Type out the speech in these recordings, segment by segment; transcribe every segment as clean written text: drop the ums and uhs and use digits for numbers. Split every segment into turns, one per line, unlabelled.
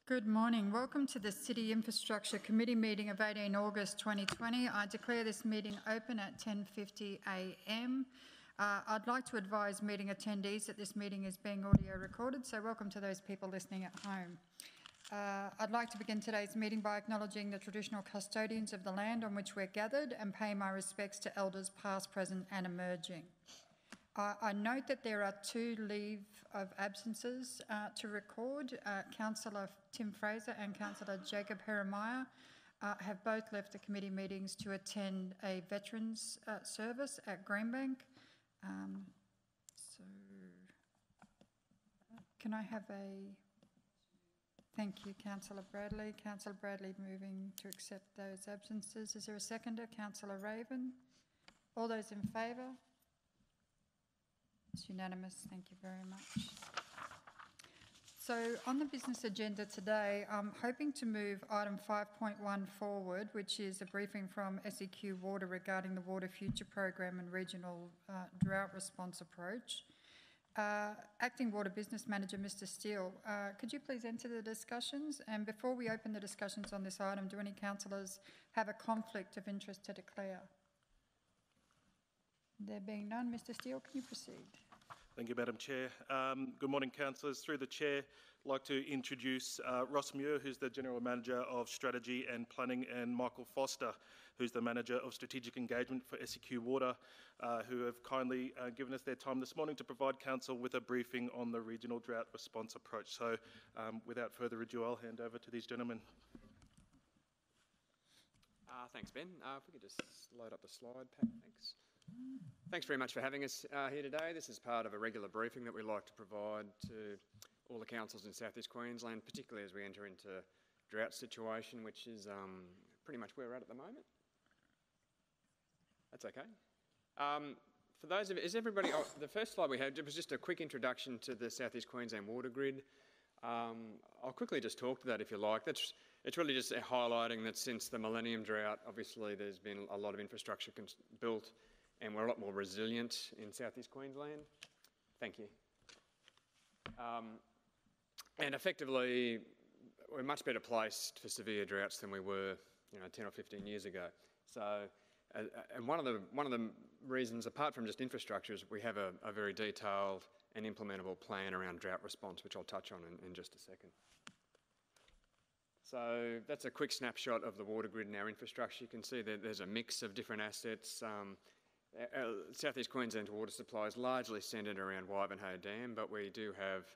Good morning. Welcome to the City Infrastructure Committee meeting of 18 August 2020. I declare this meeting open at 10:50 a.m. I'd like to advise meeting attendees that this meeting is being audio recorded, so welcome to those people listening at home. I'd like to begin today's meeting by acknowledging the traditional custodians of the land on which we're gathered and pay my respects to elders past, present and emerging. I note that there are two leave of absences to record. Councillor Tim Fraser and Councillor Jacob Heremiah have both left the committee meetings to attend a veterans service at Greenbank. So can I have a... Thank you, Councillor Bradley. Councillor Bradley moving to accept those absences. Is there a seconder? Councillor Raven. All those in favour? It's unanimous. Thank you very much. So on the business agenda today, I'm hoping to move item 5.1 forward, which is a briefing from SEQ Water regarding the Water Future Program and Regional Drought Response Approach. Acting Water Business Manager, Mr. Steele, could you please enter the discussions? And before we open the discussions on this item, do any councillors have a conflict of interest to declare? There being none, Mr. Steele, can you proceed?
Thank you, Madam Chair. Good morning, councillors. Through the Chair, I'd like to introduce Ross Muir, who's the General Manager of Strategy and Planning, and Michael Foster, who's the Manager of Strategic Engagement for SEQ Water, who have kindly given us their time this morning to provide Council with a briefing on the Regional Drought Response Approach. So, without further ado, I'll hand over to these gentlemen.
Thanks, Ben. If we could just load up the slide pack, thanks. Thanks very much for having us here today. This is part of a regular briefing that we like to provide to all the councils in South East Queensland, particularly as we enter into drought situation, which is pretty much where we're at the moment. That's okay. For those of you, is everybody, the first slide we had was just a quick introduction to the South East Queensland water grid. I'll quickly just talk to that if you like. It's really just highlighting that since the Millennium Drought, obviously there's been a lot of infrastructure built, and we're a lot more resilient in South East Queensland. Thank you. And effectively, we're much better placed for severe droughts than we were, 10 or 15 years ago. So, and one of the reasons, apart from just infrastructure, is we have a very detailed and implementable plan around drought response, which I'll touch on in just a second. So that's a quick snapshot of the water grid and our infrastructure. You can see that there's a mix of different assets. South East Queensland's water supply is largely centred around Wivenhoe Dam, but we do have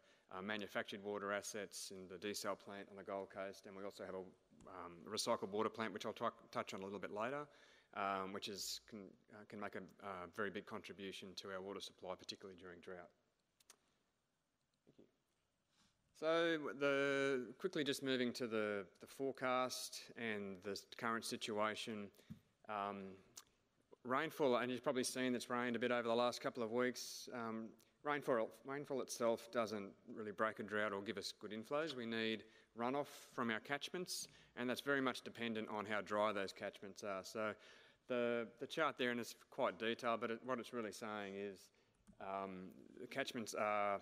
manufactured water assets in the desal plant on the Gold Coast, and we also have a recycled water plant, which I'll touch on a little bit later, which can make a very big contribution to our water supply, particularly during drought. Thank you. So quickly just moving to the forecast and the current situation. Rainfall, and you've probably seen it's rained a bit over the last couple of weeks. Rainfall itself doesn't really break a drought or give us good inflows. We need runoff from our catchments, and that's very much dependent on how dry those catchments are. So the chart there, and it's quite detailed, but what it's really saying is the catchments are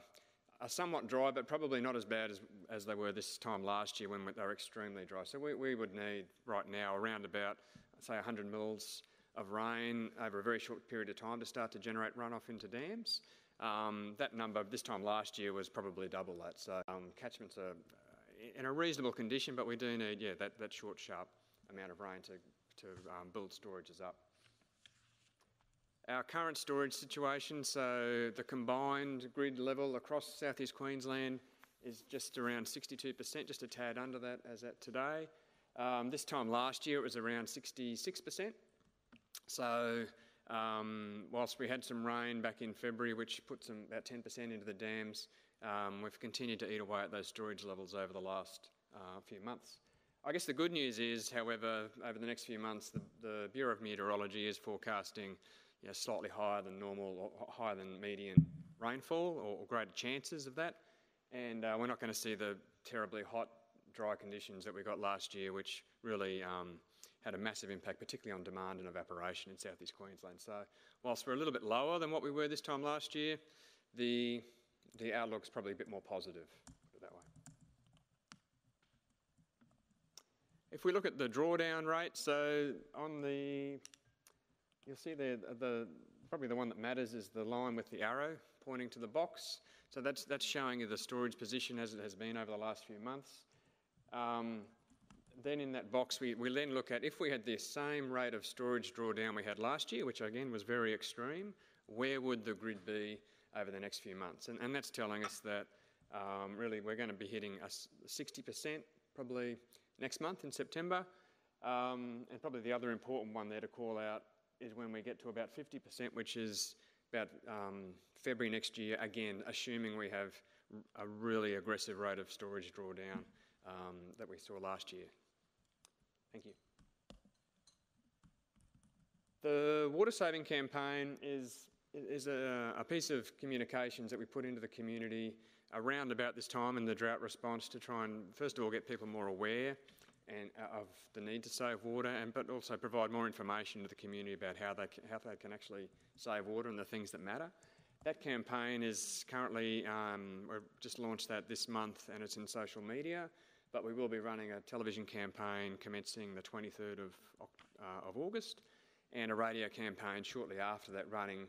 somewhat dry, but probably not as bad as they were this time last year when they were extremely dry. So we would need right now around about, say, 100 mils of rain over a very short period of time to start to generate runoff into dams. That number this time last year was probably double that. So catchments are in a reasonable condition, but we do need that short, sharp amount of rain to build storages up. Our current storage situation, so the combined grid level across South East Queensland is just around 62%, just a tad under that as at today. This time last year it was around 66%. So whilst we had some rain back in February, which put about 10% into the dams, we've continued to eat away at those storage levels over the last few months. I guess the good news is, however, over the next few months, the Bureau of Meteorology is forecasting slightly higher than normal or higher than median rainfall or greater chances of that. And we're not going to see the terribly hot, dry conditions that we got last year, which really had a massive impact, particularly on demand and evaporation in South East Queensland. So whilst we're a little bit lower than what we were this time last year, the outlook's probably a bit more positive, put it that way. If we look at the drawdown rate, so on the, you'll see there, probably the one that matters is the line with the arrow pointing to the box. So that's showing you the storage position as it has been over the last few months. Then in that box, we then look at if we had the same rate of storage drawdown we had last year, which again was very extreme, where would the grid be over the next few months? And that's telling us that really we're going to be hitting a 60% probably next month in September. And probably the other important one there to call out is when we get to about 50%, which is about February next year, again, assuming we have a really aggressive rate of storage drawdown that we saw last year. Thank you. The water saving campaign is a piece of communications that we put into the community around about this time in the drought response to try and, first of all, get people more aware and of the need to save water, but also provide more information to the community about how they can actually save water and the things that matter. That campaign is currently, we've just launched that this month and it's in social media, but we will be running a television campaign commencing the 23rd of August and a radio campaign shortly after that, running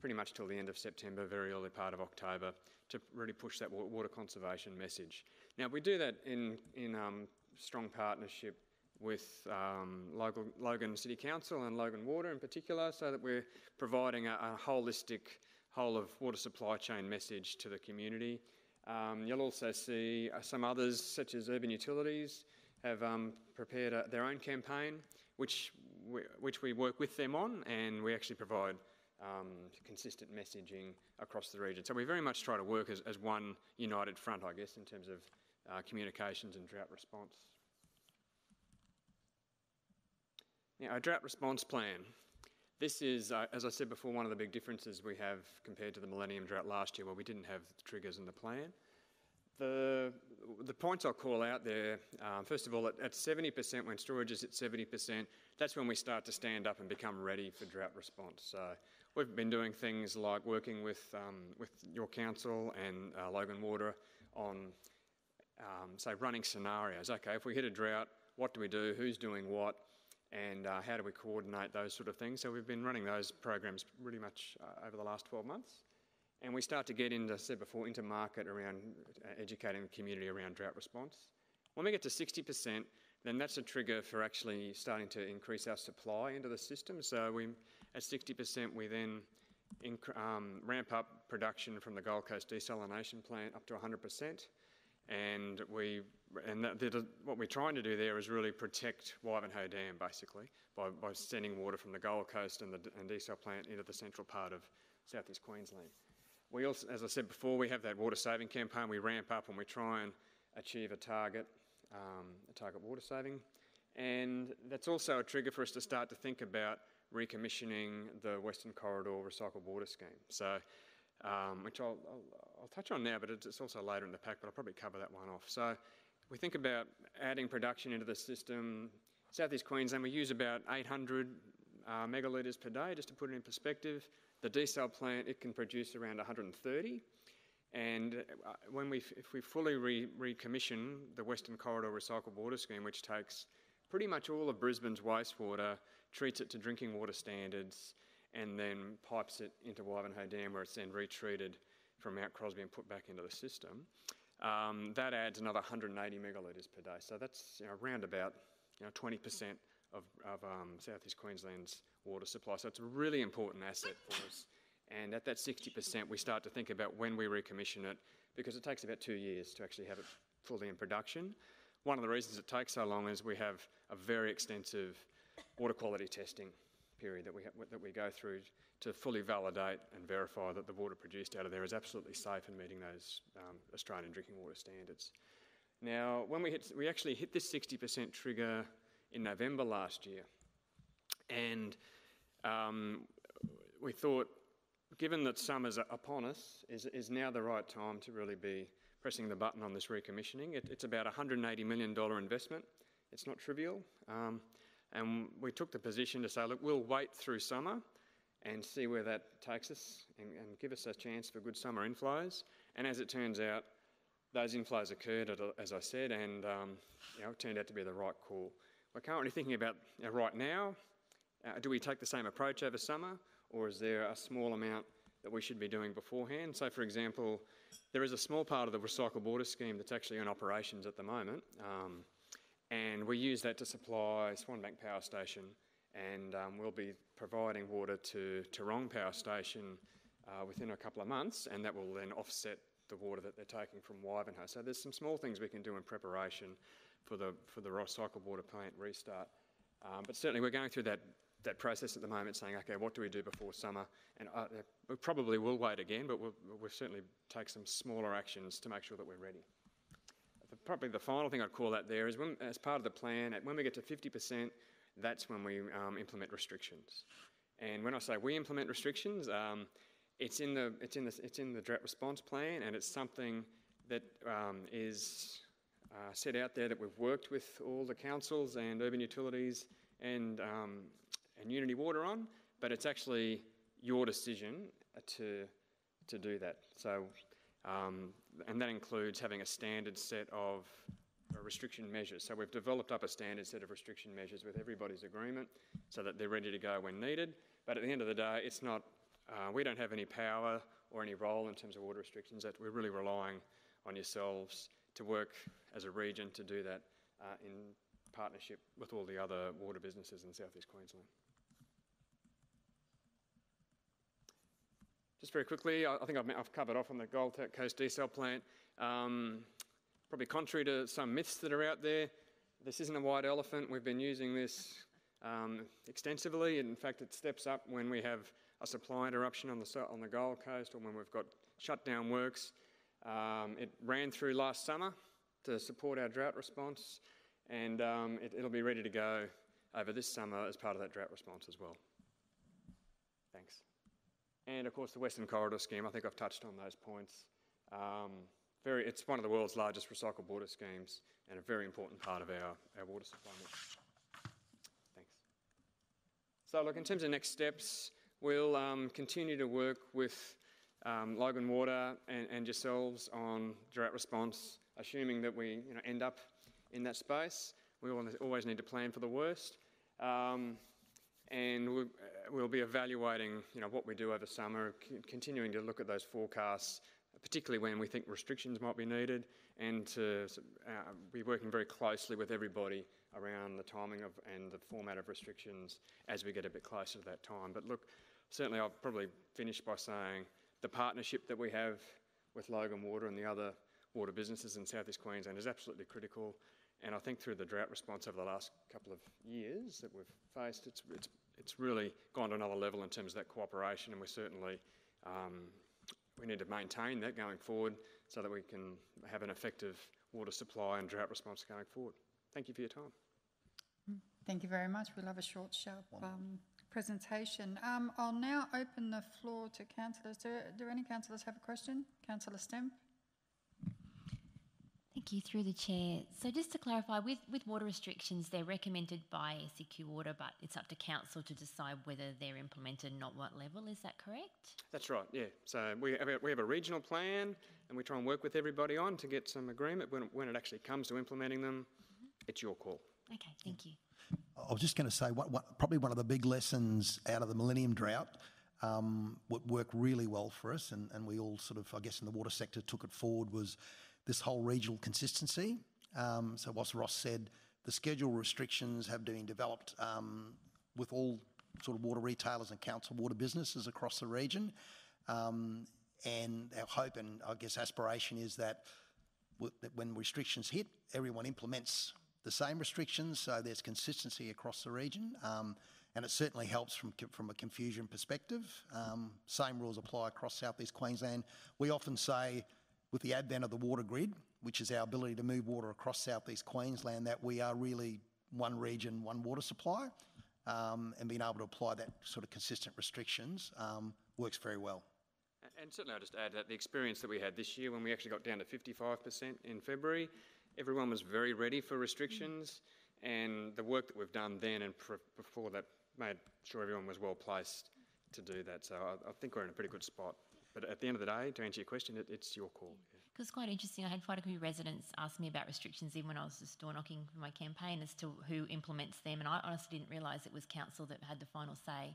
pretty much till the end of September, very early part of October, to really push that water conservation message. Now, we do that in strong partnership with Logan City Council and Logan Water in particular, so that we're providing a holistic whole of water supply chain message to the community. You'll also see some others, such as Urban Utilities, have prepared their own campaign, which we work with them on, and we actually provide consistent messaging across the region. So we very much try to work as one united front, I guess, in terms of communications and drought response. Now, a drought response plan. This is, as I said before, one of the big differences we have compared to the Millennium Drought last year, where we didn't have the triggers in the plan. The points I'll call out there, first of all, at 70%, when storage is at 70%, that's when we start to stand up and become ready for drought response. So we've been doing things like working with your council and Logan Water on, say, running scenarios. Okay, if we hit a drought, what do we do? Who's doing what? And how do we coordinate those sort of things? So we've been running those programs really much over the last 12 months. And we start to get into, as I said before, into market around educating the community around drought response. When we get to 60%, then that's a trigger for actually starting to increase our supply into the system. So at 60%, we then ramp up production from the Gold Coast desalination plant up to 100%. And what we're trying to do there is really protect Wivenhoe Dam, basically, by sending water from the Gold Coast and desal plant into the central part of southeast Queensland. We also, as I said before, we have that water saving campaign. We ramp up and we try and achieve a target water saving. And that's also a trigger for us to start to think about recommissioning the Western Corridor Recycled Water Scheme. So, which I'll touch on now, but it's also later in the pack, but I'll probably cover that one off. So we think about adding production into the system. Southeast Queensland, we use about 800 megalitres per day, just to put it in perspective. The desal plant, it can produce around 130. And if we fully recommission the Western Corridor Recycled Water Scheme, which takes pretty much all of Brisbane's wastewater, treats it to drinking water standards, and then pipes it into Wivenhoe Dam, where it's then retreated from Mount Crosby and put back into the system, that adds another 180 megalitres per day. So that's around about 20% of southeast Queensland's water supply. So it's a really important asset for us. And at that 60%, we start to think about when we recommission it, because it takes about 2 years to actually have it fully in production. One of the reasons it takes so long is we have a very extensive water quality testing period that we go through to fully validate and verify that the water produced out of there is absolutely safe and meeting those Australian drinking water standards. Now, when we actually hit this 60% trigger in November last year, and we thought, given that summer's upon us, is now the right time to really be pressing the button on this recommissioning. It's about a $180 million investment. It's not trivial. And we took the position to say, look, we'll wait through summer and see where that takes us and give us a chance for good summer inflows. And as it turns out, those inflows occurred, as I said, and it turned out to be the right call. We're currently thinking about right now, do we take the same approach over summer, or is there a small amount that we should be doing beforehand? So, for example, there is a small part of the recycled water scheme that's actually in operations at the moment, and we use that to supply Swanbank Power Station, and we'll be providing water to Tarong Power Station within a couple of months, and that will then offset the water that they're taking from Wivenhoe. So there's some small things we can do in preparation for the recycled water plant restart. But certainly we're going through that process at the moment, saying, okay, what do we do before summer? And we probably will wait again, but we'll certainly take some smaller actions to make sure that we're ready. Probably the final thing I'd call out there is, as part of the plan, when we get to 50%, that's when we implement restrictions. And when I say we implement restrictions, it's in the drought response plan, and it's something that is set out there that we've worked with all the councils and urban utilities and Unity Water on, but it's actually your decision to do that. So, and that includes having a standard set of restriction measures. So we've developed up a standard set of restriction measures with everybody's agreement so that they're ready to go when needed. But at the end of the day, it's not, we don't have any power or any role in terms of water restrictions. That we're really relying on yourselves to work as a region to do that in partnership with all the other water businesses in South East Queensland. Just very quickly, I think I've covered off on the Gold Coast desal plant. Probably contrary to some myths that are out there, this isn't a white elephant. We've been using this extensively. In fact, it steps up when we have a supply interruption on the Gold Coast or when we've got shutdown works. It ran through last summer to support our drought response, and it'll be ready to go over this summer as part of that drought response as well. Thanks. And of course the Western Corridor scheme, I think I've touched on those points. It's one of the world's largest recycled water schemes and a very important part of our water supply mix. Thanks. So look, in terms of next steps, we'll continue to work with Logan Water and yourselves on drought response, assuming that we end up in that space. We always need to plan for the worst. And we'll be evaluating what we do over summer, continuing to look at those forecasts, particularly when we think restrictions might be needed, and to be working very closely with everybody around the timing of and the format of restrictions as we get a bit closer to that time. But look, certainly I'll probably finish by saying the partnership that we have with Logan Water and the other water businesses in South East Queensland is absolutely critical. And I think through the drought response over the last couple of years that we've faced, it's really gone to another level in terms of that cooperation, and we certainly we need to maintain that going forward so that we can have an effective water supply and drought response going forward. Thank you for your time.
Thank you very much. We'll have a short, sharp presentation. I'll now open the floor to councillors. Do any councillors have a question? Councillor Stemp.
Thank you, through the chair. So just to clarify, with water restrictions, they're recommended by SEQ Water, but it's up to council to decide whether they're implemented and at what level. Is that correct? That's
right, yeah. So we have a regional plan, and we try and work with everybody on to get some agreement. When it actually comes to implementing them, it's your call.
Okay, thank you.
I was just going to say, probably one of the big lessons out of the Millennium Drought, what worked really well for us, and we all sort of, I guess in the water sector, took it forward, was this whole regional consistency. So whilst Ross said, the schedule restrictions have been developed with all sort of water retailers and council water businesses across the region. And our hope and I guess aspiration is that when restrictions hit, everyone implements the same restrictions, so there's consistency across the region. And it certainly helps from a confusion perspective. Same rules apply across South East Queensland. We often say, with the advent of the water grid, which is our ability to move water across South East Queensland, that we are really one region, one water supply, and being able to apply that sort of consistent restrictions works very well.
And certainly I'll just add that the experience that we had this year when we actually got down to 55% in February, everyone was very ready for restrictions, and the work that we've done then and before that made sure everyone was well placed to do that. So I think we're in a pretty good spot. But at the end of the day, to answer your question, it's your call. Yeah.
Because it's quite interesting. I had quite a few residents ask me about restrictions even when I was just door knocking for my campaign as to who implements them, and I honestly didn't realise it was council that had the final say.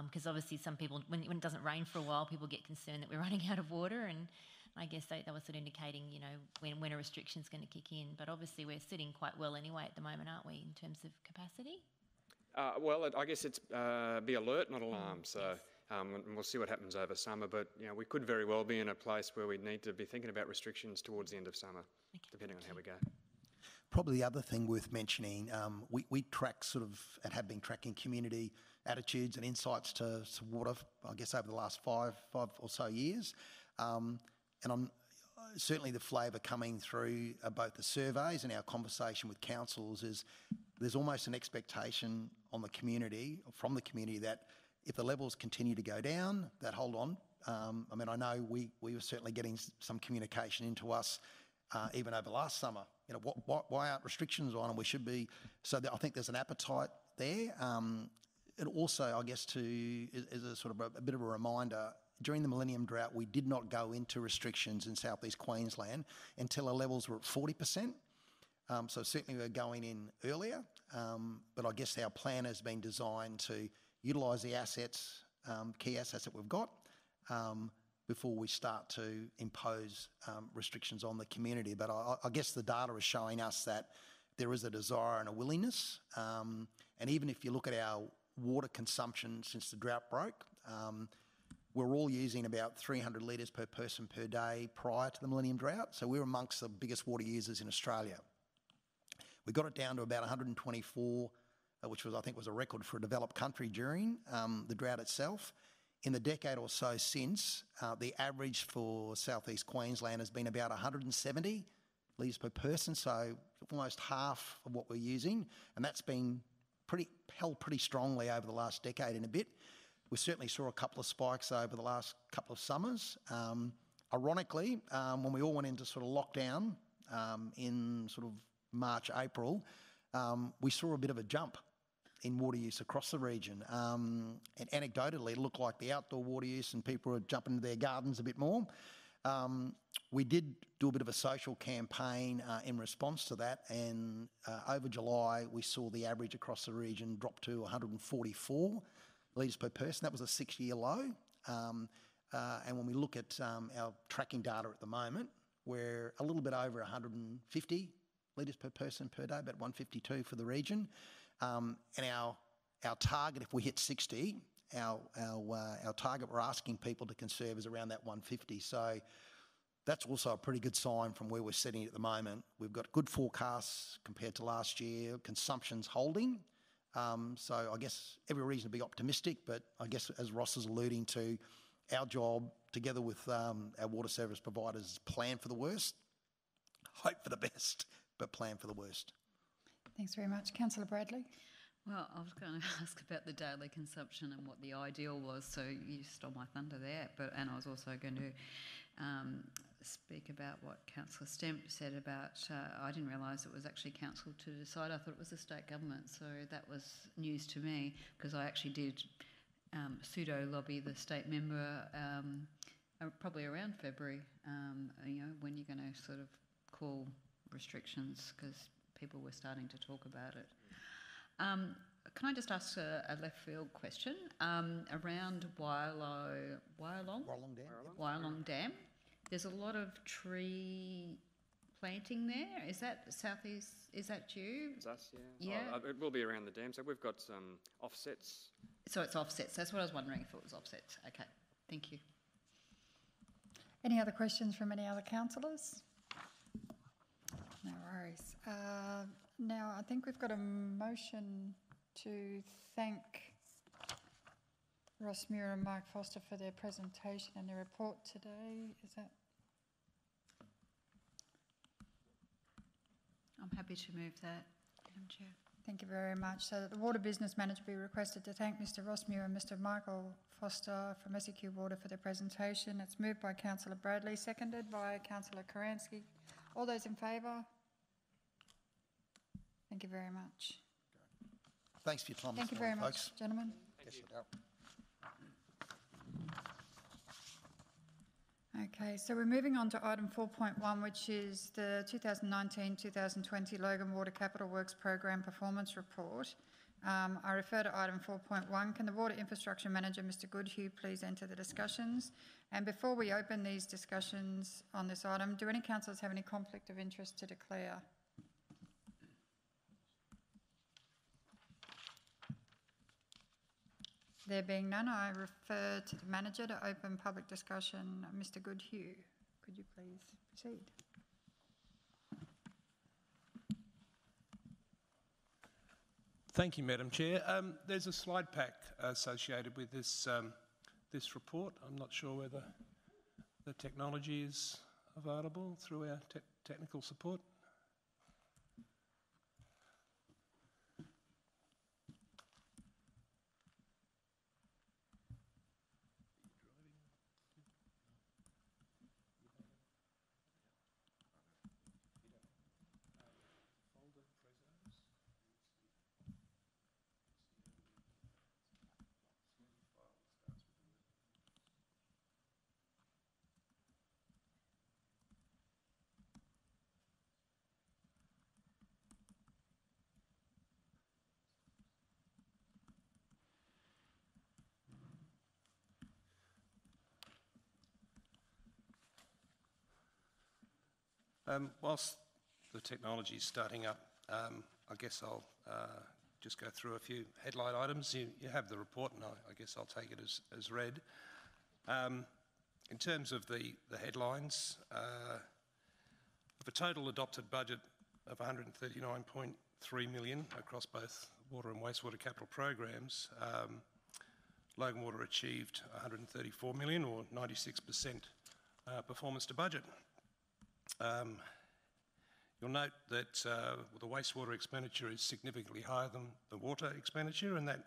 Because obviously some people, when it doesn't rain for a while, people get concerned that we're running out of water, and I guess they were sort of indicating, you know, when a restriction's going to kick in. But obviously we're sitting quite well anyway at the moment, aren't we, in terms of capacity?
Well, I guess it's be alert, not alarm. So and we'll see what happens over summer. But you know, we could very well be in a place where we need to be thinking about restrictions towards the end of summer, depending on how we go.
Probably the other thing worth mentioning, we track sort of, and have been tracking community attitudes and insights to water, I guess, over the last five or so years. And I'm certainly the flavour coming through both the surveys and our conversation with councils is there's almost an expectation on the community, from the community, that if the levels continue to go down, that hold on. I mean, I know we were certainly getting some communication into us even over last summer. You know, why aren't restrictions on? And we should be. So I think there's an appetite there. And also, I guess, as a sort of a bit of a reminder, during the Millennium Drought, we did not go into restrictions in southeast Queensland until our levels were at 40%. So certainly we're going in earlier, but I guess our plan has been designed to utilise the assets, key assets that we've got, before we start to impose restrictions on the community. But I guess the data is showing us that there is a desire and a willingness. And even if you look at our water consumption since the drought broke, we're all using about 300 litres per person per day prior to the Millennium Drought. So we're amongst the biggest water users in Australia. We got it down to about 124, which I think was a record for a developed country during the drought itself. In the decade or so since, the average for southeast Queensland has been about 170 litres per person, so almost half of what we're using, and that's been held pretty strongly over the last decade and a bit. We certainly saw a couple of spikes over the last couple of summers. Ironically, when we all went into sort of lockdown in sort of March, April, we saw a bit of a jump in water use across the region. And anecdotally, it looked like the outdoor water use and people were jumping into their gardens a bit more. We did do a bit of a social campaign in response to that, and over July we saw the average across the region drop to 144 litres per person. That was a 6-year low. And when we look at our tracking data at the moment, we're a little bit over 150 litres per person per day, about 152 for the region. And our target, if we hit 60, our target we're asking people to conserve is around that 150. So that's also a pretty good sign from where we're sitting at the moment. We've got good forecasts compared to last year. Consumption's holding. So I guess every reason to be optimistic, but I guess as Ross is alluding to, our job together with our water service providers is plan for the worst, hope for the best, but plan for the worst.
Thanks very much. Councillor Bradley.
Well, I was going to ask about the daily consumption and what the ideal was, so you stole my thunder there. And I was also going to speak about what Councillor Stemp said about, I didn't realise it was actually council to decide. I thought it was the state government, so that was news to me, because I actually did pseudo-lobby the state member probably around February, you know, when you're going to sort of call restrictions, because people were starting to talk about it. Can I just ask a left field question around Wyalong Dam? There's a lot of tree planting there. Is that southeast? Is that you?
It's us, yeah.
Yeah.
Oh, it will be around the dam. So we've got some offsets.
So it's offsets. That's what I was wondering, if it was offsets. Okay, thank you.
Any other questions from any other councillors? No worries. Now, I think we've got a motion to thank Ross Muir and Mark Foster for their presentation and their report today. Is that?
I'm happy to move that, Madam Chair.
Thank you very much. So that the Water Business Manager be requested to thank Mr Ross Muir and Mr Michael Foster from SEQ Water for their presentation. It's moved by Councillor Bradley, seconded by Councillor Karansky. All those in favour? Thank you very much.
Thanks for your time.
Thank you very much, gentlemen.
Thank you.
Okay, so we're moving on to item 4.1, which is the 2019-2020 Logan Water Capital Works Program Performance Report. I refer to item 4.1. Can the Water Infrastructure Manager, Mr Goodhue, please enter the discussions? And before we open these discussions on this item, do any councillors have any conflict of interest to declare? There being none, I refer to the Manager to open public discussion. Mr Goodhue, could you please proceed?
Thank you, Madam Chair. There's a slide pack associated with this this report. I'm not sure whether the technology is available through our technical support. Whilst the technology is starting up, I guess I'll just go through a few headline items. You have the report, and I guess I'll take it as read. In terms of the headlines, of a total adopted budget of $139.3 million across both water and wastewater capital programs, Logan Water achieved $134 million, or 96% performance to budget. You'll note that the wastewater expenditure is significantly higher than the water expenditure, and that,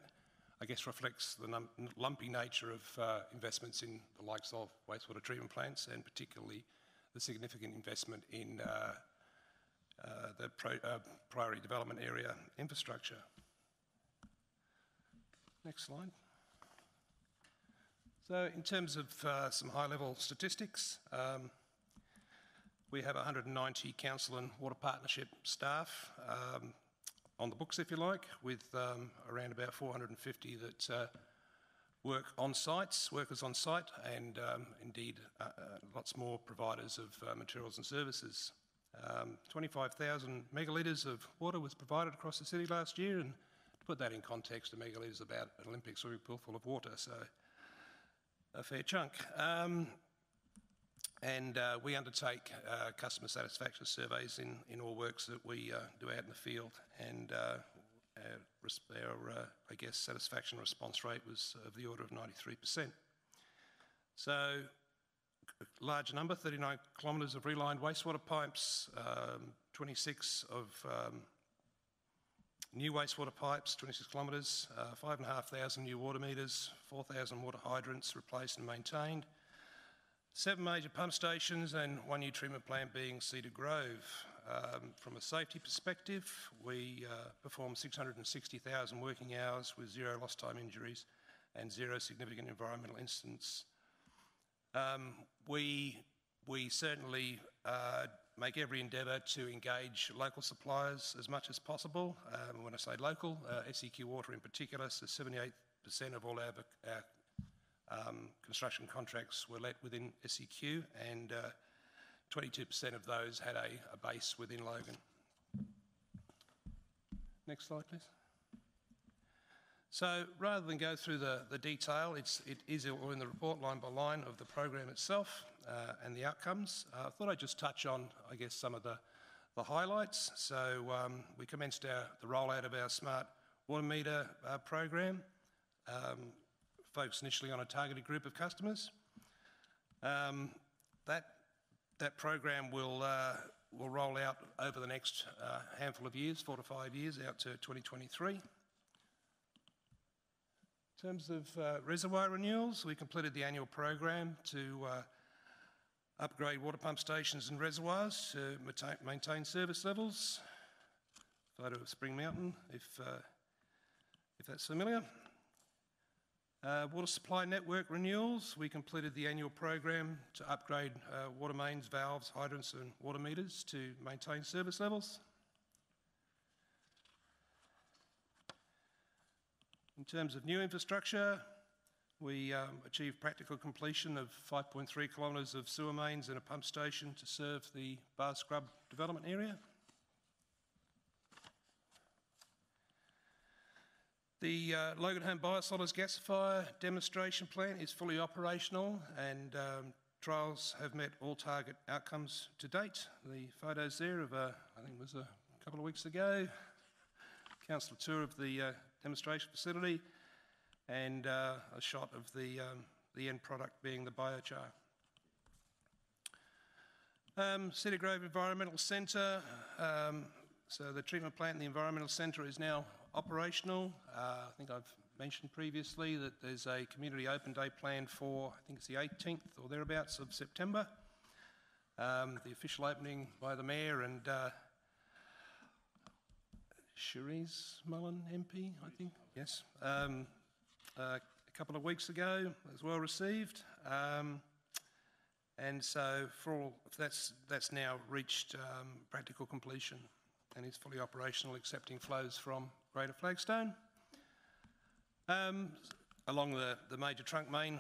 I guess, reflects the lumpy nature of investments in the likes of wastewater treatment plants, and particularly the significant investment in the priority development area infrastructure. Next slide. So in terms of some high-level statistics, we have 190 council and water partnership staff on the books, if you like, with around about 450 that work on sites, workers on site, and indeed lots more providers of materials and services. 25,000 megalitres of water was provided across the city last year, and to put that in context, a megalitre is about an Olympic swimming pool full of water, so a fair chunk. And we undertake customer satisfaction surveys in all works that we do out in the field, and our I guess, satisfaction response rate was of the order of 93%. So, a large number, 39 kilometres of relined wastewater pipes, 26 of new wastewater pipes, 26 kilometres, 5,500 new water meters, 4,000 water hydrants replaced and maintained, 7 major pump stations and 1 new treatment plant being Cedar Grove. From a safety perspective, we performed 660,000 working hours with 0 lost time injuries and 0 significant environmental incidents. We certainly make every endeavour to engage local suppliers as much as possible. When I say local, SEQ Water in particular, so 78% of all our construction contracts were let within SEQ, and 22% of those had a base within Logan. Next slide, please. So rather than go through the detail, it is all in the report line by line of the program itself and the outcomes. I thought I'd just touch on, I guess, some of the highlights. So we commenced the rollout of our smart water meter program, focused initially on a targeted group of customers. That program will roll out over the next handful of years, 4 to 5 years, out to 2023. In terms of reservoir renewals, we completed the annual program to upgrade water pump stations and reservoirs to maintain service levels. Photo of Spring Mountain, if that's familiar. Water supply network renewals. We completed the annual program to upgrade water mains, valves, hydrants and water meters to maintain service levels. In terms of new infrastructure, we achieved practical completion of 5.3 kilometres of sewer mains and a pump station to serve the Bar Scrub development area. The Logan Home Biosolids gasifier demonstration plant is fully operational and trials have met all target outcomes to date. The photos there of, I think it was a couple of weeks ago, council tour of the demonstration facility and a shot of the end product being the biochar. Cedar Grove Environmental Centre, so the treatment plant in the Environmental Centre is now operational. I think I've mentioned previously that there's a community open day planned for, I think it's the 18th or thereabouts of September. The official opening by the Mayor and Cherise Mullen MP, I think, yes. A couple of weeks ago, it was well received. And so for all, that's now reached practical completion and is fully operational, accepting flows from Greater Flagstone. Along the major trunk main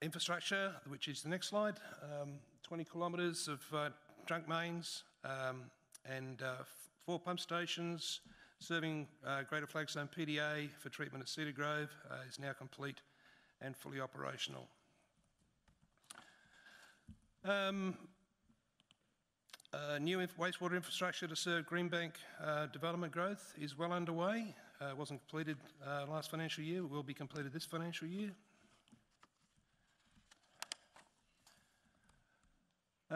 infrastructure, which is the next slide, 20 kilometres of trunk mains and 4 pump stations serving Greater Flagstone PDA for treatment at Cedar Grove is now complete and fully operational. New wastewater infrastructure to serve Greenbank development growth is well underway. It wasn't completed last financial year, it will be completed this financial year.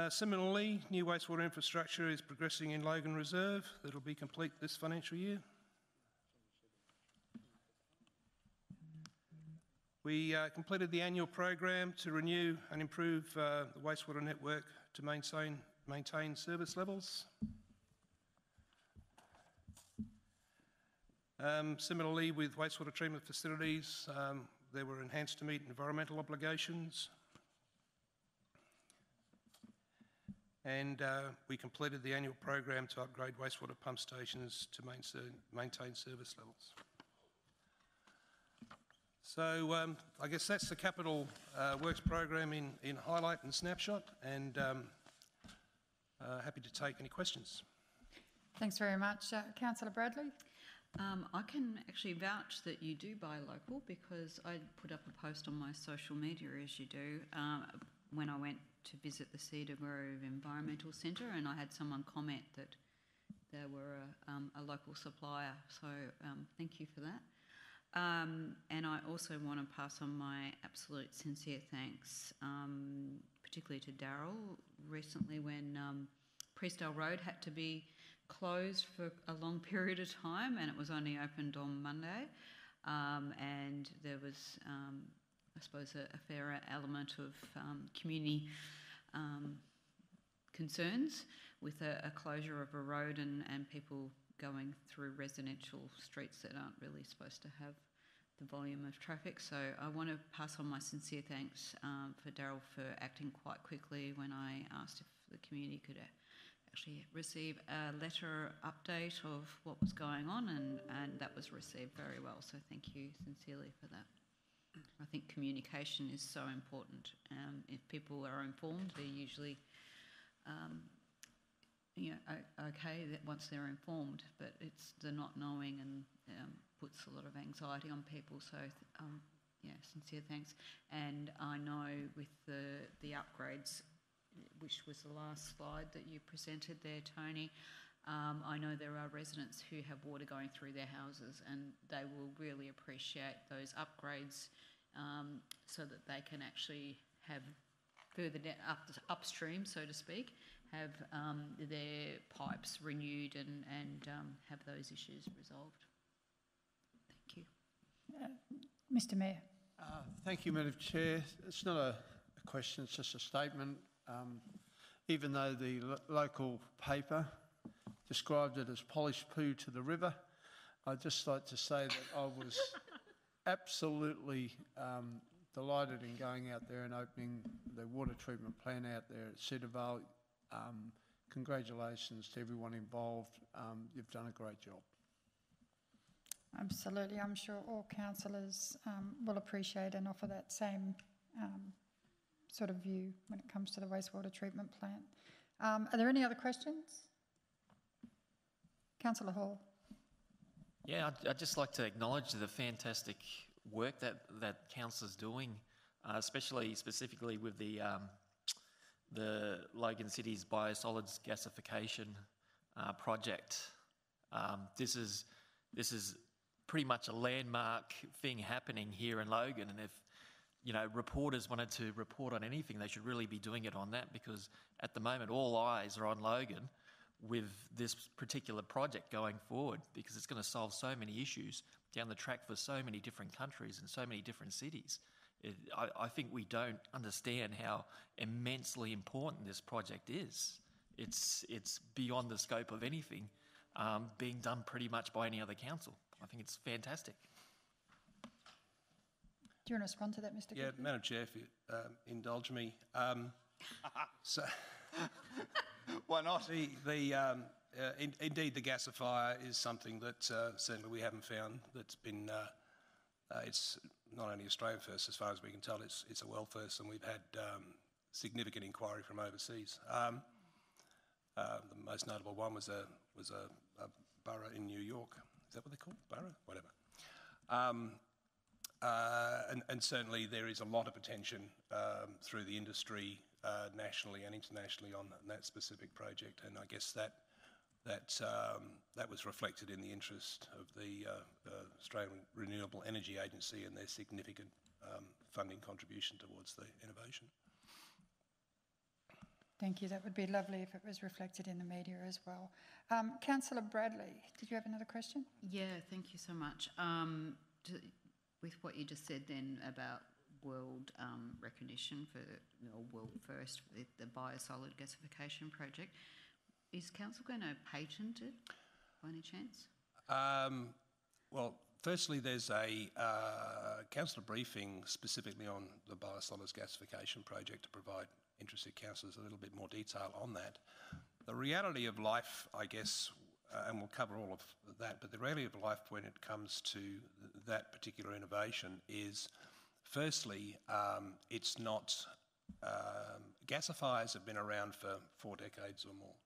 Similarly, new wastewater infrastructure is progressing in Logan Reserve. That will be complete this financial year. We completed the annual program to renew and improve the wastewater network to maintain service levels. Similarly, with wastewater treatment facilities, they were enhanced to meet environmental obligations. And we completed the annual program to upgrade wastewater pump stations to maintain service levels. So I guess that's the capital works program in highlight and snapshot, and happy to take any questions.
Thanks very much. Councillor Bradley?
I can actually vouch that you do buy local because I put up a post on my social media, as you do, when I went to visit the Cedar Grove Environmental Centre, and I had someone comment that they were a local supplier, so thank you for that. And I also want to pass on my absolute sincere thanks, particularly to Daryl, recently when Priestdale Road had to be closed for a long period of time and it was only opened on Monday, and there was I suppose a fair element of community concerns with a closure of a road and people going through residential streets that aren't really supposed to have the volume of traffic. So I want to pass on my sincere thanks for Daryl for acting quite quickly when I asked if the community could actually receive a letter update of what was going on, and that was received very well. So thank you sincerely for that. I think communication is so important. If people are informed, they're usually okay that once they're informed, but it's the not knowing and puts a lot of anxiety on people. So yeah, sincere thanks. And I know with the upgrades, which was the last slide that you presented there, Tony, I know there are residents who have water going through their houses and they will really appreciate those upgrades so that they can actually have further upstream, so to speak, have their pipes renewed and have those issues resolved. Thank you.
Mr Mayor.
Thank you, Madam Chair. It's not a question, it's just a statement. Even though the local paper described it as polished poo to the river, I'd just like to say that I was absolutely delighted in going out there and opening the water treatment plant out there at Cedarvale. Congratulations to everyone involved. You've done a great job.
Absolutely. I'm sure all councillors will appreciate and offer that same sort of view when it comes to the wastewater treatment plant. Are there any other questions? Councillor Hall.
Yeah, I'd just like to acknowledge the fantastic work that council's doing, specifically with the Logan City's biosolids gasification project. This is pretty much a landmark thing happening here in Logan, and if reporters wanted to report on anything, they should really be doing it on that, because at the moment all eyes are on Logan with this particular project going forward, because it's going to solve so many issues down the track for so many different countries and so many different cities. I think we don't understand how immensely important this project is. It's beyond the scope of anything being done pretty much by any other council. I think it's fantastic.
Do you want to respond to that, Mr.
Yeah,
Goodman?
Madam Chair, if you indulge me. So,
why not?
Indeed, the gasifier is something that certainly we haven't found that's been. It's not only Australian first, as far as we can tell. It's a world first, and we've had significant inquiry from overseas. The most notable one was a borough in New York. Is that what they're called? Borough? Whatever. And certainly there is a lot of attention through the industry, nationally and internationally, on that specific project, and I guess that was reflected in the interest of the Australian Renewable Energy Agency and their significant funding contribution towards the innovation.
Thank you. That would be lovely if it was reflected in the media as well. Councillor Bradley, did you have another question?
Yeah, thank you so much. With what you just said then about world recognition for, world first with the biosolid gasification project, is council going to patent it by any chance?
Well, firstly, there's a councillor briefing specifically on the biosolids gasification project to provide interested councillors a little bit more detail on that. The reality of life, I guess, and we'll cover all of that, but the reality of life when it comes to that particular innovation is, firstly, it's not, gasifiers have been around for 4 decades or more.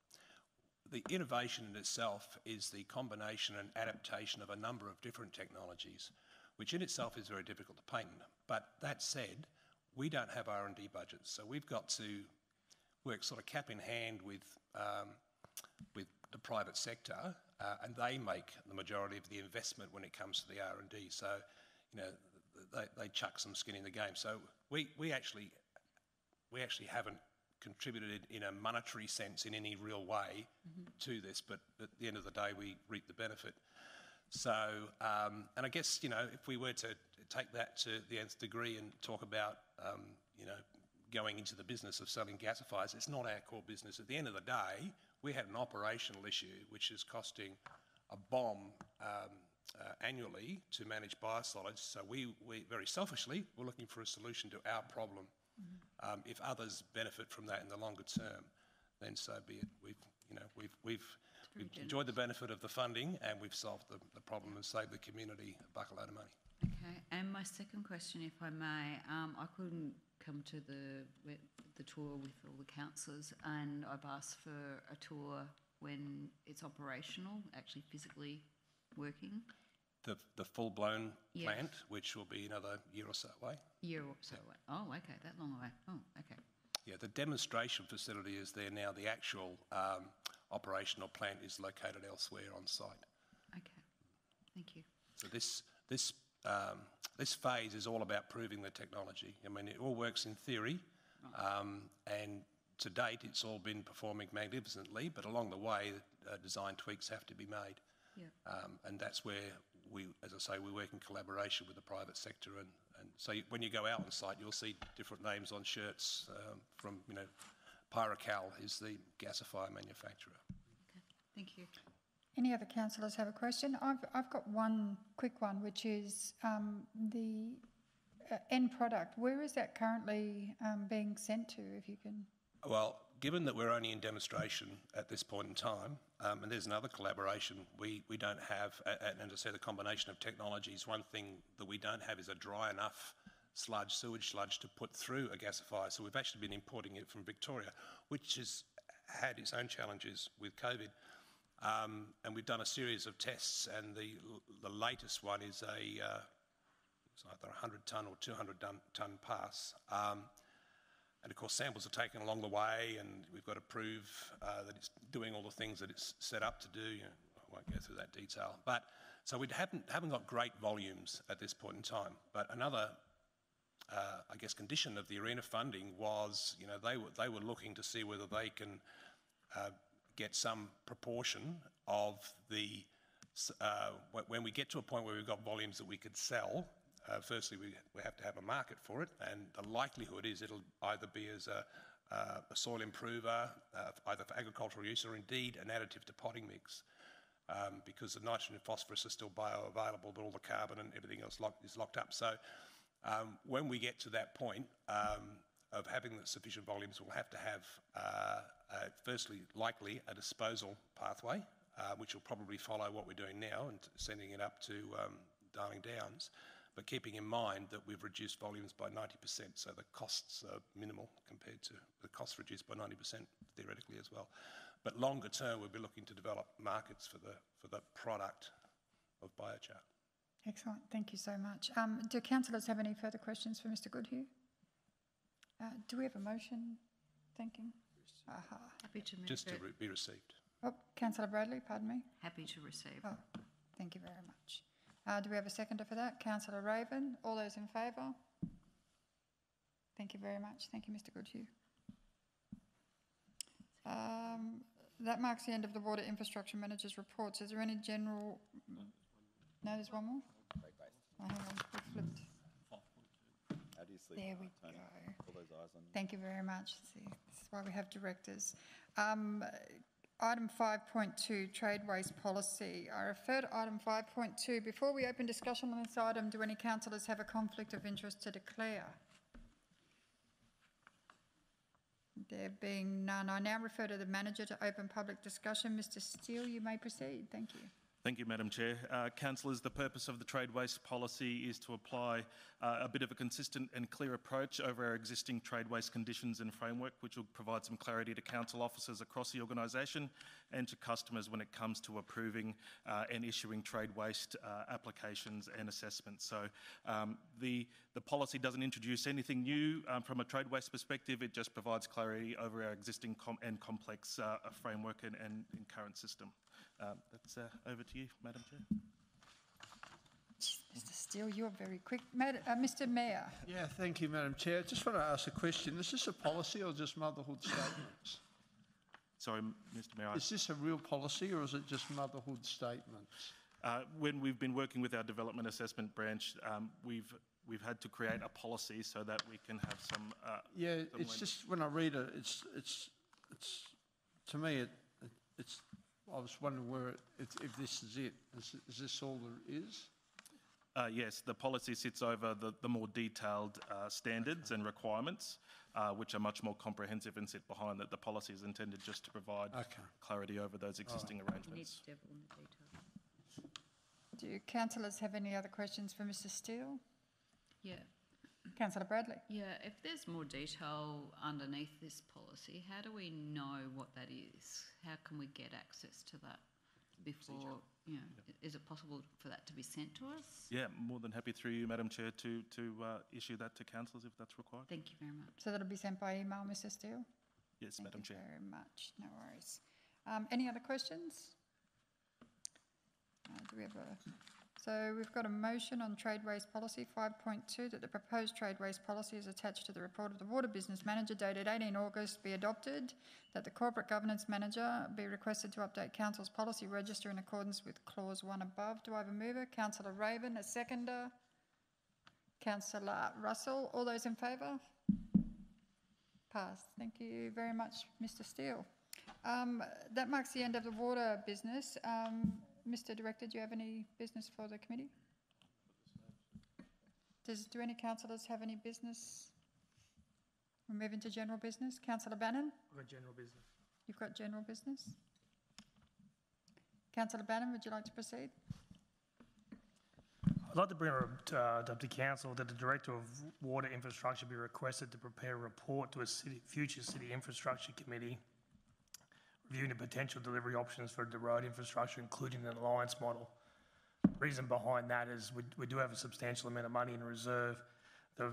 The innovation in itself is the combination and adaptation of a number of different technologies, which in itself is very difficult to patent. But that said, we don't have R&D budgets, so we've got to work sort of cap in hand with the private sector, and they make the majority of the investment when it comes to the R&D. So, they chuck some skin in the game. So we actually haven't contributed in a monetary sense in any real way to this, but at the end of the day, we reap the benefit. So, and I guess, if we were to take that to the nth degree and talk about, going into the business of selling gasifiers, it's not our core business. At the end of the day, we had an operational issue which is costing a bomb annually to manage biosolids. So we very selfishly, we're looking for a solution to our problem. If others benefit from that in the longer term, then so be it. We've enjoyed the benefit of the funding, and we've solved the problem and saved the community a buckload of money.
Okay, and my second question, if I may, I couldn't come to the tour with all the councillors, and I've asked for a tour when it's operational, actually physically working.
The full-blown plant, which will be another year or so away.
Year or so away. Oh, okay, that long away. Oh, okay.
Yeah, the demonstration facility is there now. The actual operational plant is located elsewhere on site. Okay,
thank you.
So this phase is all about proving the technology. I mean, it all works in theory, and to date, it's all been performing magnificently. But along the way, design tweaks have to be made. Yeah. And that's where we, as I say, we work in collaboration with the private sector, and so when you go out on site, you'll see different names on shirts from, Pyrocal is the gasifier manufacturer.
Okay, thank you.
Any other councillors have a question? I've got one quick one, which is the end product. Where is that currently being sent to, if you can?
Well, given that we're only in demonstration at this point in time, and there's another collaboration, we don't have, and to say the combination of technologies, one thing that we don't have is a dry enough sewage sludge to put through a gasifier. So we've actually been importing it from Victoria, which has had its own challenges with COVID. And we've done a series of tests, and the latest one is it's either a 100-tonne or 200-tonne pass. And of course, samples are taken along the way, and we've got to prove that it's doing all the things that it's set up to do. I won't go through that detail. But so we haven't got great volumes at this point in time. But another, I guess, condition of the arena funding was, they were looking to see whether they can get some proportion of the, when we get to a point where we've got volumes that we could sell, firstly we have to have a market for it, and the likelihood is it'll either be as a soil improver, either for agricultural use, or indeed an additive to potting mix, because the nitrogen and phosphorus are still bioavailable, but all the carbon and everything else is locked up. So when we get to that point of having the sufficient volumes, we'll have to have firstly, likely, a disposal pathway, which will probably follow what we're doing now and sending it up to Darling Downs, but keeping in mind that we've reduced volumes by 90%, so the costs are minimal compared to the costs reduced by 90% theoretically as well. But longer term, we'll be looking to develop markets for the product of biochar.
Excellent, thank you so much. Do councillors have any further questions for Mr Goodhue? Do we have a motion? Thanking.
Happy to move
Just
it.
to be received.
Oh, Councillor Bradley, pardon me.
Happy to receive.
Oh, thank you very much. Do we have a seconder for that? Councillor Raven. All those in favour? Thank you very much. Thank you, Mr Goodhue. That marks the end of the Water Infrastructure Manager's reports. Is there any general... No, there's one more? Oh, hang on, we flipped.
How do you sleep?
There we
Tony?
go.
All those eyes on you.
Thank you very much. See, this is why we have directors. Item 5.2, Trade Waste Policy. I refer to item 5.2. Before we open discussion on this item, do any councillors have a conflict of interest to declare? There being none, I now refer to the manager to open public discussion. Mr Steele, you may proceed. Thank you.
Thank you, Madam Chair. Councillors, the purpose of the trade waste policy is to apply a bit of a consistent and clear approach over our existing trade waste conditions and framework, which will provide some clarity to council officers across the organisation and to customers when it comes to approving and issuing trade waste applications and assessments. So the policy doesn't introduce anything new from a trade waste perspective. It just provides clarity over our existing and complex framework and current system. That's over to you, Madam Chair.
Mr Steele, you're very quick. Mr Mayor.
Yeah, thank you, Madam Chair. I just want to ask a question. Is this a policy or just motherhood statements?
Sorry, Mr Mayor.
Is this a real policy or is it just motherhood statements?
When we've been working with our development assessment branch, we've had to create a policy so that we can have some...
yeah, it's just when I read it, it's to me, it's... I was wondering if this is it. Is this all there is?
Yes, the policy sits over the more detailed standards and requirements, which are much more comprehensive and sit behind that. The policy is intended just to provide clarity over those existing arrangements.
You need devil in the detail.
Do councillors have any other questions for Mr Steele?
Yeah.
Councillor Bradley.
Yeah, if there's more detail underneath this policy, how do we know what that is? How can we get access to that before, is it possible for that to be sent to us?
Yeah, more than happy through you, Madam Chair, to issue that to councillors if that's required.
Thank you very much.
So that'll be sent by email, Mr Steele?
Yes, Madam Chair.
Thank you very much. No worries. Any other questions? Do we have a... So we've got a motion on trade waste policy 5.2 that the proposed trade waste policy is attached to the report of the Water Business Manager dated 18 August be adopted, that the Corporate Governance Manager be requested to update Council's policy register in accordance with clause 1 above. Do I have a mover? Councillor Raven, a seconder. Councillor Russell, all those in favour? Passed. Thank you very much, Mr Steele. That marks the end of the water business. Mr Director, do you have any business for the committee? Do any councillors have any business? We're moving to general business. Councillor Bannon?
I've got general business.
You've got general business. Councillor Bannon, would you like to proceed?
I'd like to bring up to council that the Director of Water Infrastructure be requested to prepare a report to a future City Infrastructure Committee reviewing the potential delivery options for the road infrastructure, including an alliance model. The reason behind that is we do have a substantial amount of money in reserve. The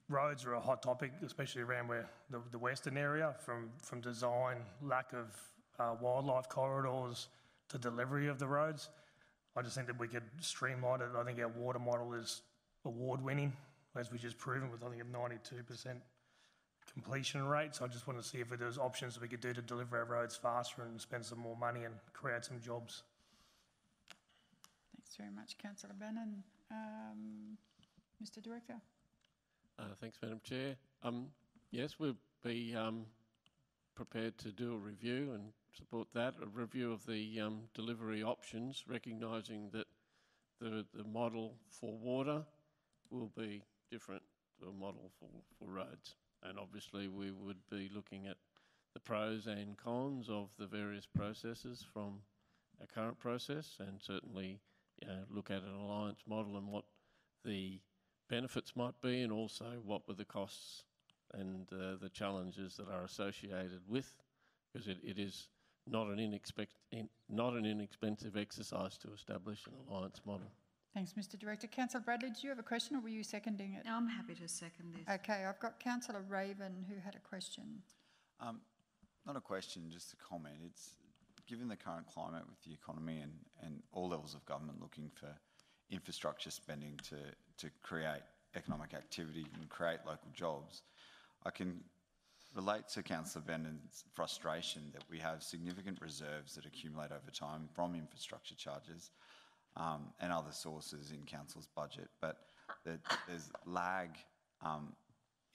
roads are a hot topic, especially around where the western area, from design, lack of wildlife corridors to delivery of the roads. I just think that we could streamline it. I think our water model is award-winning, as we just proven with, I think, a 92% completion rate. So I just want to see if there's options that we could do to deliver our roads faster and spend some more money and create some jobs.
Thanks very much, Councillor Bannon. Mr Director.
Thanks, Madam Chair. Yes, we'll be prepared to do a review and support that, a review of the delivery options, recognising that the model for water will be different to a model for roads. And obviously we would be looking at the pros and cons of the various processes from our current process, and certainly look at an alliance model and what the benefits might be, and also what were the costs and the challenges that are associated with, because it is not an inexpensive exercise to establish an alliance model.
Thanks, Mr Director. Councillor Bradley, did you have a question or were you seconding it?
No, I'm happy to second this.
Okay, I've got Councillor Raven who had a question.
Not a question, just a comment. It's given the current climate with the economy and all levels of government looking for infrastructure spending to create economic activity and create local jobs, I can relate to Councillor Bennon's frustration that we have significant reserves that accumulate over time from infrastructure charges and other sources in Council's budget, but there's lag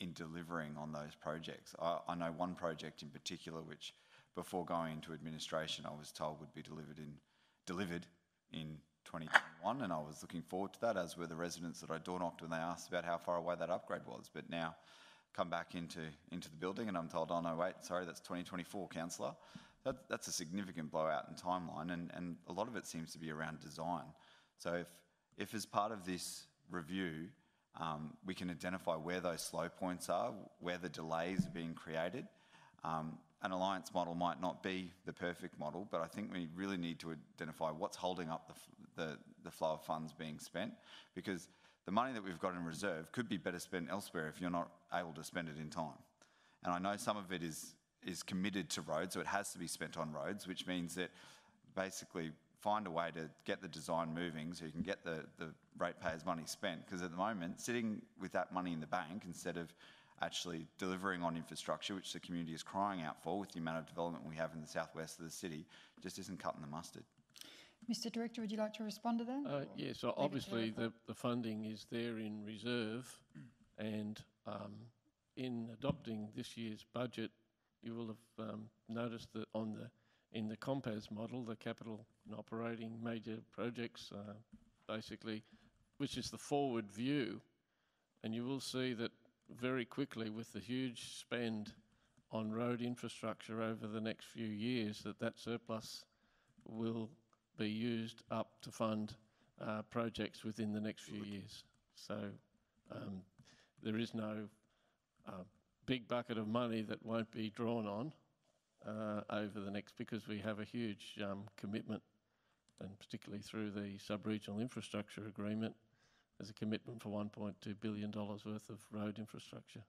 in delivering on those projects. I know one project in particular which, before going into administration, I was told would be delivered in 2021, and I was looking forward to that, as were the residents that I door knocked when they asked about how far away that upgrade was. But now come back into the building and I'm told, oh no, wait, sorry, that's 2024, councillor. That's a significant blowout in timeline, and a lot of it seems to be around design. So if as part of this review we can identify where those slow points are, where the delays are being created, an alliance model might not be the perfect model, but I think we really need to identify what's holding up the flow of funds being spent, because the money that we've got in reserve could be better spent elsewhere if you're not able to spend it in time. And I know some of it is committed to roads, so it has to be spent on roads, which means that basically find a way to get the design moving so you can get the ratepayers' money spent, because at the moment, sitting with that money in the bank instead of actually delivering on infrastructure, which the community is crying out for with the amount of development we have in the southwest of the city, just isn't cutting the mustard.
Mr Director, would you like to respond to that?
Yes, so obviously the funding is there in reserve, and in adopting this year's budget, you will have noticed that in the COMPAS model, the capital and operating major projects, basically, which is the forward view, and you will see that very quickly with the huge spend on road infrastructure over the next few years, that surplus will be used up to fund projects within the next few years. So there is no big bucket of money that won't be drawn on over the next, because we have a huge commitment, and particularly through the sub-regional infrastructure agreement, there's a commitment for $1.2 billion worth of road infrastructure.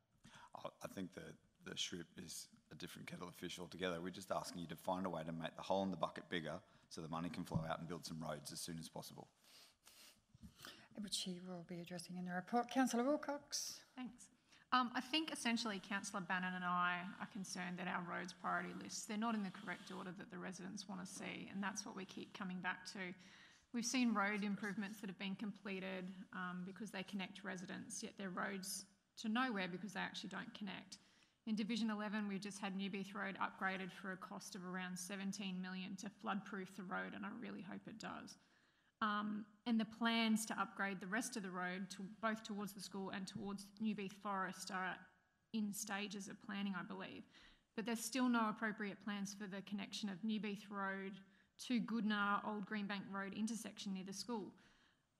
I think the SHRIP is a different kettle of fish altogether. We're just asking you to find a way to make the hole in the bucket bigger so the money can flow out and build some roads as soon as possible.
Which he will be addressing in the report. Councillor Wilcox.
Thanks. I think essentially Councillor Bannon and I are concerned that our roads priority lists, they're not in the correct order that the residents want to see, and that's what we keep coming back to. We've seen road improvements that have been completed because they connect residents, yet they're roads to nowhere because they actually don't connect. In Division 11, we've just had Newbeath Road upgraded for a cost of around 17 million to flood-proof the road, and I really hope it does. And the plans to upgrade the rest of the road, both towards the school and towards Newbeath Forest, are in stages of planning, I believe. But there's still no appropriate plans for the connection of Newbeath Road to Goodnar Old Greenbank Road intersection near the school.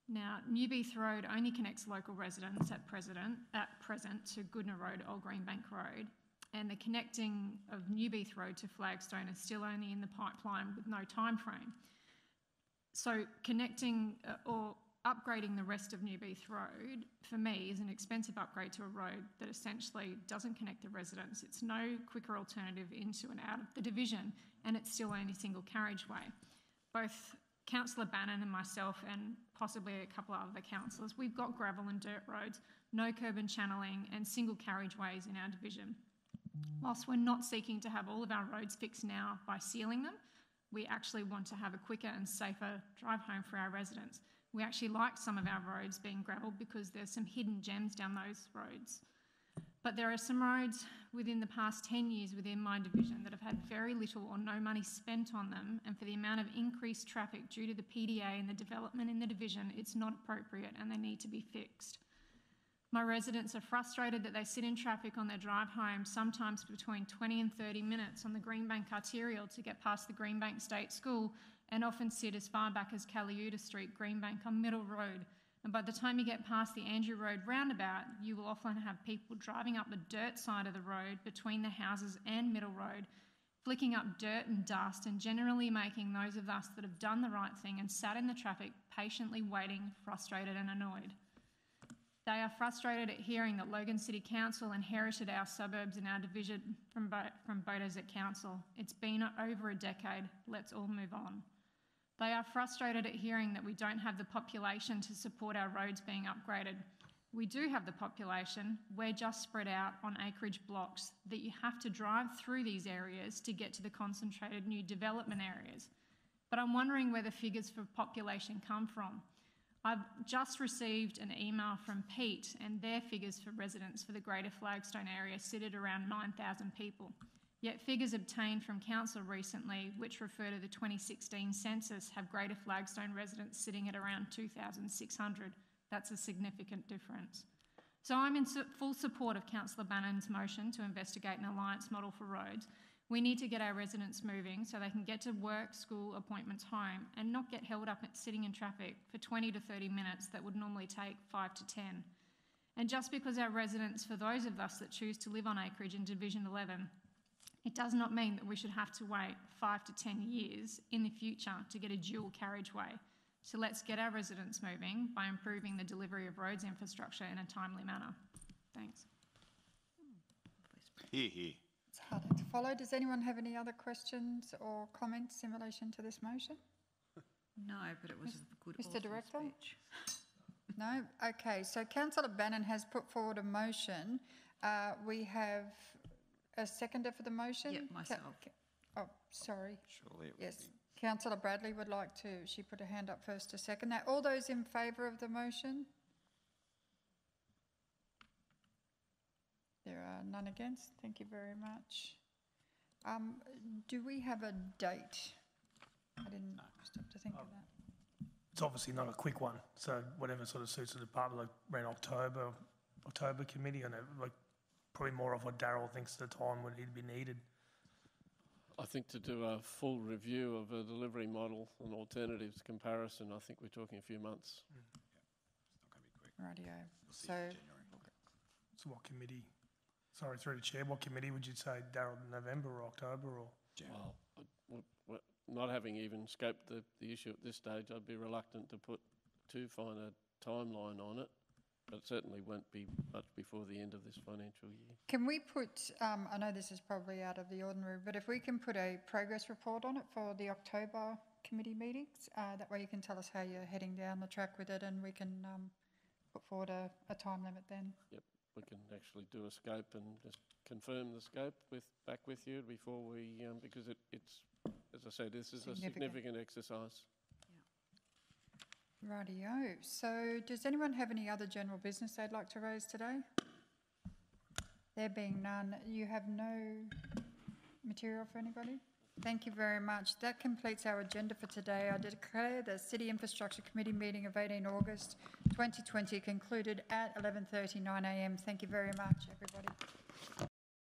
Now, Newbeath Road only connects local residents at present to Goodnar Road, Old Greenbank Road, and the connecting of Newbeath Road to Flagstone is still only in the pipeline with no time frame. So connecting or upgrading the rest of Newbeath Road, for me, is an expensive upgrade to a road that essentially doesn't connect the residents. It's no quicker alternative into and out of the division, and it's still only single carriageway. Both Councillor Bannon and myself, and possibly a couple of other councillors, we've got gravel and dirt roads, no curb and channeling, and single carriageways in our division. Whilst we're not seeking to have all of our roads fixed now by sealing them, we actually want to have a quicker and safer drive home for our residents. We actually like some of our roads being gravelled because there's some hidden gems down those roads. But there are some roads within the past 10 years within my division that have had very little or no money spent on them, and for the amount of increased traffic due to the PDA and the development in the division, it's not appropriate and they need to be fixed. My residents are frustrated that they sit in traffic on their drive home, sometimes between 20 and 30 minutes on the Greenbank Arterial to get past the Greenbank State School, and often sit as far back as Caliuta Street, Greenbank on Middle Road. And by the time you get past the Andrew Road roundabout, you will often have people driving up the dirt side of the road between the houses and Middle Road, flicking up dirt and dust, and generally making those of us that have done the right thing and sat in the traffic patiently waiting, frustrated and annoyed. They are frustrated at hearing that Logan City Council inherited our suburbs in our division from voters at council. It's been over a decade. Let's all move on. They are frustrated at hearing that we don't have the population to support our roads being upgraded. We do have the population. We're just spread out on acreage blocks that you have to drive through these areas to get to the concentrated new development areas. But I'm wondering where the figures for population come from. I've just received an email from Pete, and their figures for residents for the Greater Flagstone area sit at around 9,000 people. Yet figures obtained from council recently, which refer to the 2016 census, have Greater Flagstone residents sitting at around 2,600. That's a significant difference. So I'm in full support of Councillor Bannon's motion to investigate an alliance model for roads. We need to get our residents moving so they can get to work, school, appointments, home, and not get held up at sitting in traffic for 20 to 30 minutes that would normally take 5 to 10. And just because our residents, for those of us that choose to live on acreage in Division 11, it does not mean that we should have to wait 5 to 10 years in the future to get a dual carriageway. So let's get our residents moving by improving the delivery of roads infrastructure in a timely manner. Thanks.
Hear, hear.
It's harder to follow. Does anyone have any other questions or comments in relation to this motion?
No, but it was a good
Mr. Director?
speech.
No? Okay, so Councillor Bannon has put forward a motion. We have a seconder for the motion?
Yep, myself.
Oh, sorry.
Surely it
Yes. Councillor Bradley would like to, she put her hand up first to second that. All those in favour of the motion? There are none against. Thank you very much. Do we have a date? I didn't stop to think of that.
It's obviously not a quick one, so whatever sort of suits the department, like around October committee, and like probably more of what Darryl thinks the time would be needed.
I think to do a full review of a delivery model and alternatives comparison, I think we're talking a few months.
It's not going to be quick.
Rightio.
We'll see
So,
in January.
So what committee? Sorry, through the chair, what committee would you say, Darryl, November or October or?
Well, not having even scoped the issue at this stage, I'd be reluctant to put too fine a timeline on it, but it certainly won't be much before the end of this financial year.
can we put, I know this is probably out of the ordinary, but if we can put a progress report on it for the October committee meetings, that way you can tell us how you're heading down the track with it, and we can put forward a time limit then.
Yep, we can actually do a scope and just confirm the scope back with you before we, because it's, as I said, this is a significant exercise.
Rightio. So does anyone have any other general business they'd like to raise today? There being none, you have no material for anybody? Thank you very much. That completes our agenda for today. I declare the City Infrastructure Committee meeting of 18 August 2020 concluded at 11:39 a.m. Thank you very much, everybody.